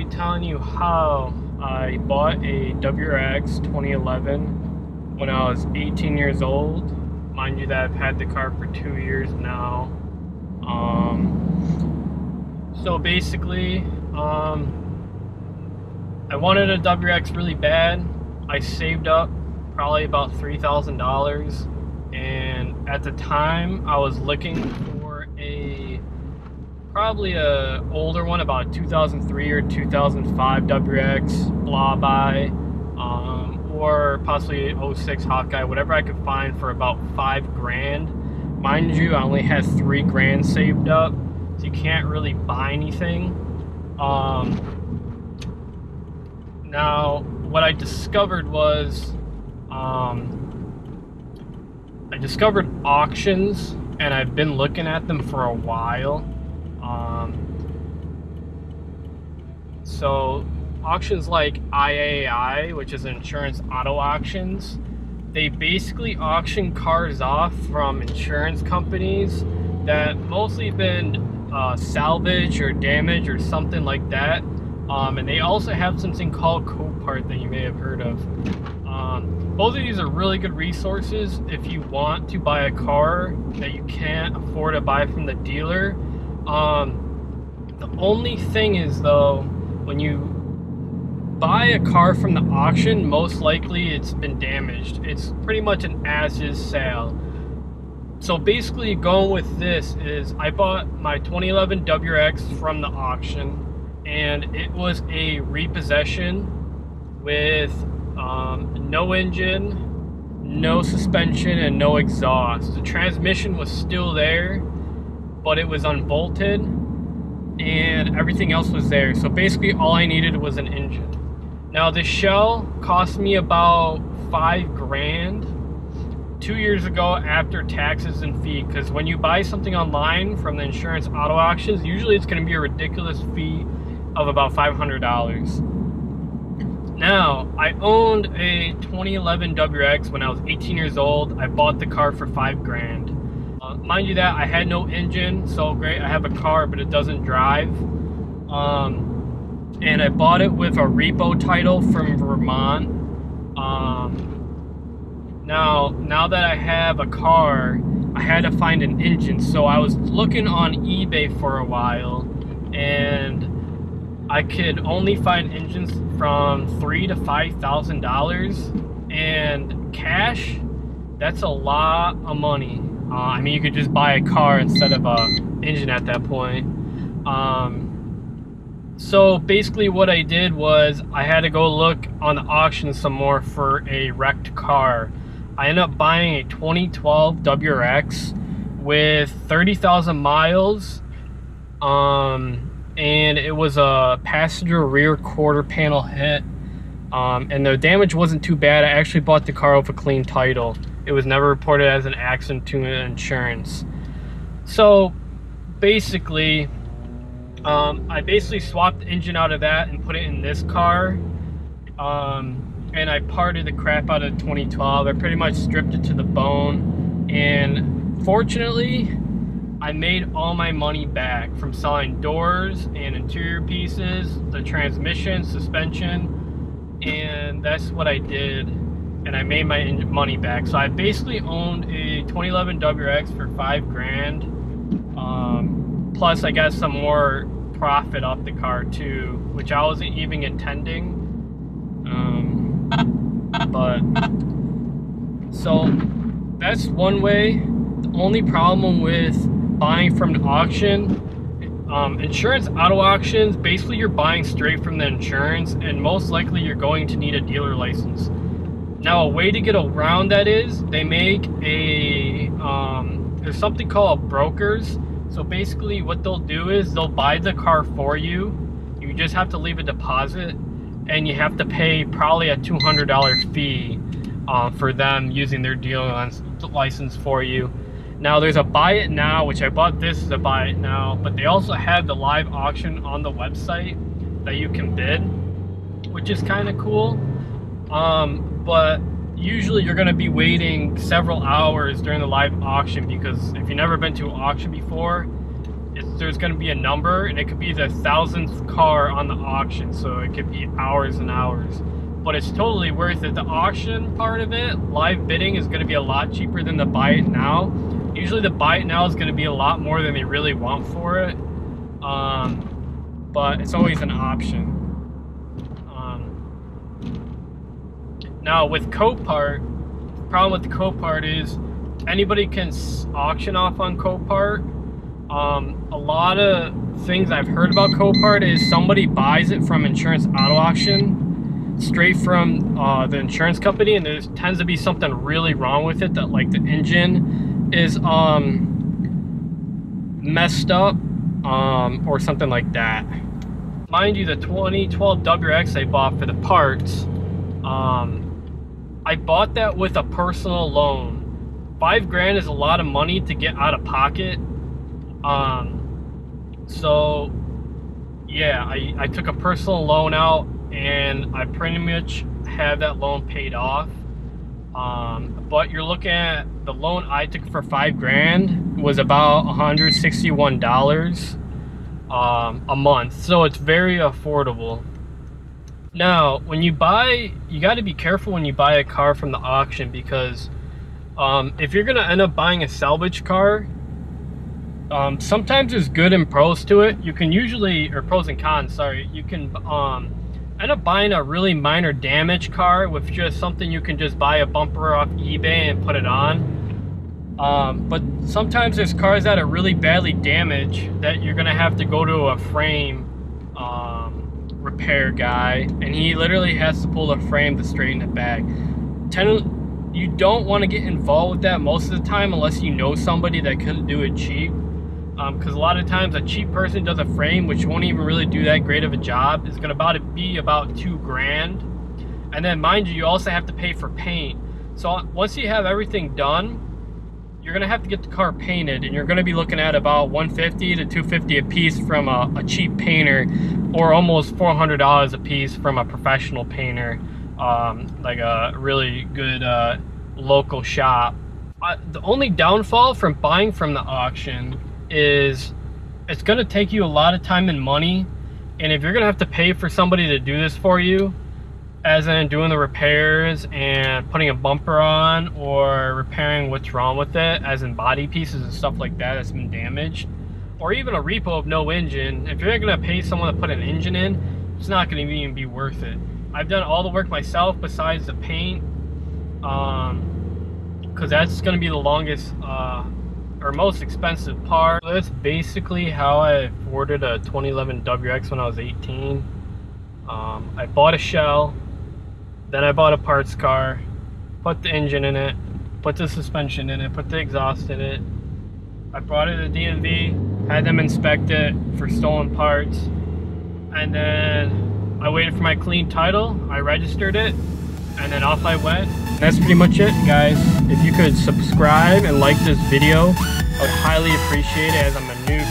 telling you how I bought a WRX 2011 when I was 18 years old. Mind you that I've had the car for 2 years now. So basically, I wanted a WRX really bad. I saved up probably about $3,000, and at the time I was looking for probably a older one, about 2003 or 2005 WRX blah by, or possibly 06 Hawkeye, whatever I could find for about $5,000. Mind you, I only had $3,000 saved up, so you can't really buy anything. Now, what I discovered was, I discovered auctions, and I've been looking at them for a while. So auctions like IAI, which is Insurance Auto Auctions, they basically auction cars off from insurance companies that mostly been salvaged or damaged or something like that. And they also have something called Copart that you may have heard of. Both of these are really good resources if you want to buy a car that you can't afford to buy from the dealer. The only thing is though, when you buy a car from the auction, most likely it's been damaged. It's pretty much an as-is sale. So basically going with this is, I bought my 2011 WRX from the auction, and it was a repossession with no engine, no suspension, and no exhaust. The transmission was still there, but it was unbolted, and everything else was there. So basically all I needed was an engine. Now the shell cost me about $5,000 2 years ago after taxes and fee, because when you buy something online from the Insurance Auto Auctions, usually it's going to be a ridiculous fee of about $500. Now, I owned a 2011 WRX when I was 18 years old. I bought the car for $5,000. Mind you that I had no engine, so great, I have a car, but it doesn't drive. And I bought it with a repo title from Vermont. Now that I have a car, I had to find an engine. So I was looking on eBay for a while, and I could only find engines from $3,000 to $5,000, and cash, that's a lot of money. I mean, you could just buy a car instead of an engine at that point. So basically what I did was I had to go look on the auction some more for a wrecked car. I ended up buying a 2012 WRX with 30,000 miles. And it was a passenger rear quarter panel hit. And the damage wasn't too bad. I actually bought the car with a clean title. It was never reported as an accident to insurance. So basically, I basically swapped the engine out of that and put it in this car. And I parted the crap out of 2012. I pretty much stripped it to the bone. And fortunately, I made all my money back from selling doors and interior pieces, the transmission, suspension, and that's what I did. And I made my money back. So I basically owned a 2011 WRX for $5,000. Plus I got some more profit off the car too, which I wasn't even intending. But so that's one way. The only problem with buying from the auction, Insurance Auto Auctions, basically you're buying straight from the insurance, and most likely you're going to need a dealer license. Now a way to get around that is they make a there's something called brokers. So basically what they'll do is they'll buy the car for you. You just have to leave a deposit, and you have to pay probably a $200 fee for them using their dealer license for you. Now there's a buy it now, which I bought this as a buy it now, but they also have the live auction on the website that you can bid, which is kind of cool. But usually you're going to be waiting several hours during the live auction, because if you've never been to an auction before, there's going to be a number, and it could be the 1,000th car on the auction, so it could be hours and hours. But it's totally worth it. The auction part of it, live bidding, is going to be a lot cheaper than the buy it now. Usually the buy it now is going to be a lot more than they really want for it, but it's always an option. Now with Copart, the problem with the Copart is anybody can auction off on Copart. A lot of things I've heard about Copart is somebody buys it from insurance auto auction straight from the insurance company, and there tends to be something really wrong with it, that like the engine is messed up or something like that. Mind you, the 2012 WRX I bought for the parts, I bought that with a personal loan. $5,000 is a lot of money to get out of pocket. So yeah, I took a personal loan out, and I pretty much have that loan paid off. But you're looking at the loan I took for $5,000 was about $161 a month, so it's very affordable. Now, when you buy, you got to be careful when you buy a car from the auction, because if you're gonna end up buying a salvage car, sometimes there's good and pros to it. You can usually, or pros and cons, sorry, you can end up buying a really minor damage car with just something you can just buy a bumper off eBay and put it on. But sometimes there's cars that are really badly damaged that you're gonna have to go to a frame repair guy, and he literally has to pull the frame to straighten it back. You don't want to get involved with that most of the time unless you know somebody that can do it cheap. Because a lot of times a cheap person does a frame which won't even really do that great of a job. It's gonna be about $2,000, and then mind you, you also have to pay for paint. So once you have everything done, you're gonna have to get the car painted, and you're gonna be looking at about $150 to $250 a piece from a cheap painter, or almost $400 a piece from a professional painter, like a really good local shop. The only downfall from buying from the auction is it's going to take you a lot of time and money, and if you're going to have to pay for somebody to do this for you, as in doing the repairs and putting a bumper on or repairing what's wrong with it, as in body pieces and stuff like that that's been damaged, or even a repo of no engine, if you're going to pay someone to put an engine in, it's not going to even be worth it. I've done all the work myself besides the paint, because that's going to be the longest or most expensive part. So that's basically how I afforded a 2011 WRX when I was 18. I bought a shell, then I bought a parts car, put the engine in it, put the suspension in it, put the exhaust in it. I brought it to DMV, had them inspect it for stolen parts, and then I waited for my clean title, I registered it, and then off I went. That's pretty much it, guys. If you could subscribe and like this video, I would highly appreciate it, as I'm a new